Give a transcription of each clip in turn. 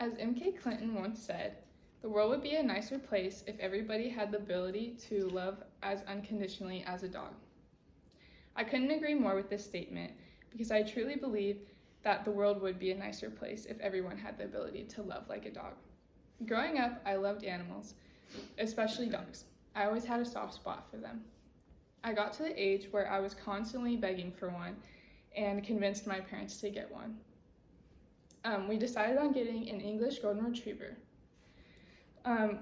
As M.K. Clinton once said, the world would be a nicer place if everybody had the ability to love as unconditionally as a dog. I couldn't agree more with this statement because I truly believe that the world would be a nicer place if everyone had the ability to love like a dog. Growing up, I loved animals, especially dogs. I always had a soft spot for them. I got to the age where I was constantly begging for one and convinced my parents to get one. We decided on getting an English Golden Retriever.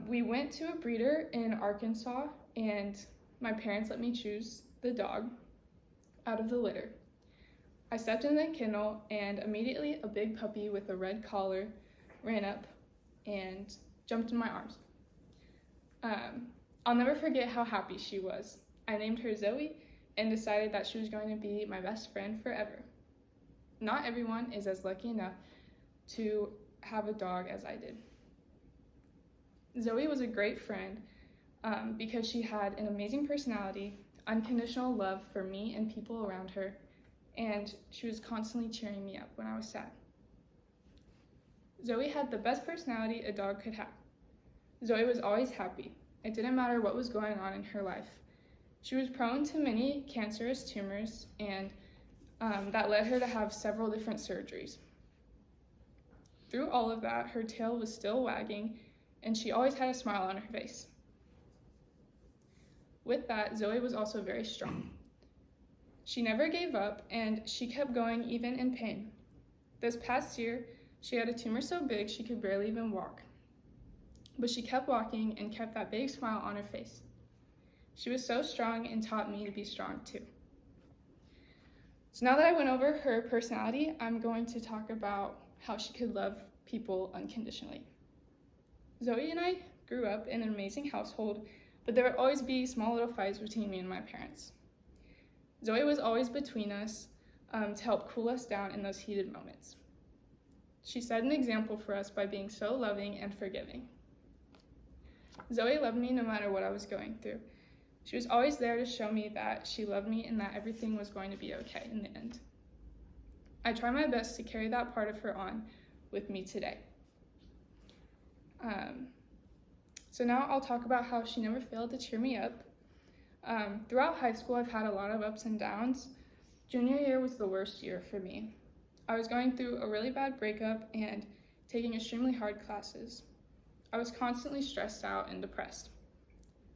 We went to a breeder in Arkansas and my parents let me choose the dog out of the litter. I stepped in the kennel and immediately a big puppy with a red collar ran up and jumped in my arms. I'll never forget how happy she was. I named her Zoe and decided that she was going to be my best friend forever. Not everyone is as lucky enough to have a dog as I did. Zoe was a great friend because she had an amazing personality, unconditional love for me and people around her, and she was constantly cheering me up when I was sad. Zoe had the best personality a dog could have. Zoe was always happy. It didn't matter what was going on in her life. She was prone to many cancerous tumors, and that led her to have several different surgeries. Through all of that, her tail was still wagging, and she always had a smile on her face. With that, Zoe was also very strong. She never gave up, and she kept going even in pain. This past year, she had a tumor so big she could barely even walk. But she kept walking and kept that big smile on her face. She was so strong and taught me to be strong too. So now that I went over her personality, I'm going to talk about how she could love people unconditionally. Zoe and I grew up in an amazing household, but there would always be small little fights between me and my parents. Zoe was always between us to help cool us down in those heated moments. She set an example for us by being so loving and forgiving. Zoe loved me no matter what I was going through. She was always there to show me that she loved me and that everything was going to be okay in the end. I try my best to carry that part of her on with me today. So now I'll talk about how she never failed to cheer me up. Throughout high school, I've had a lot of ups and downs. Junior year was the worst year for me. I was going through a really bad breakup and taking extremely hard classes. I was constantly stressed out and depressed.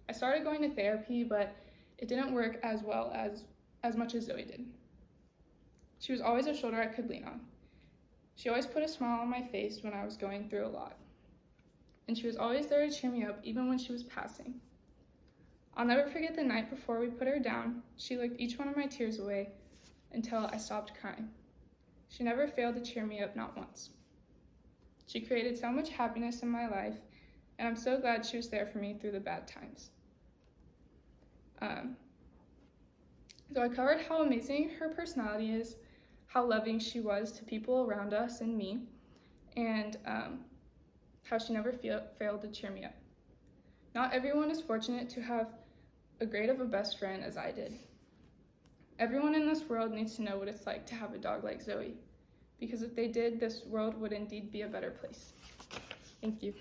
I started going to therapy, but it didn't work as well as much as Zoe did. She was always a shoulder I could lean on. She always put a smile on my face when I was going through a lot. And she was always there to cheer me up even when she was passing. I'll never forget the night before we put her down. She licked each one of my tears away until I stopped crying. She never failed to cheer me up, not once. She created so much happiness in my life, and I'm so glad she was there for me through the bad times. So I covered how amazing her personality is, how loving she was to people around us and me, and how she never failed to cheer me up. Not everyone is fortunate to have as great of a best friend as I did. Everyone in this world needs to know what it's like to have a dog like Zoe, because if they did, this world would indeed be a better place. Thank you.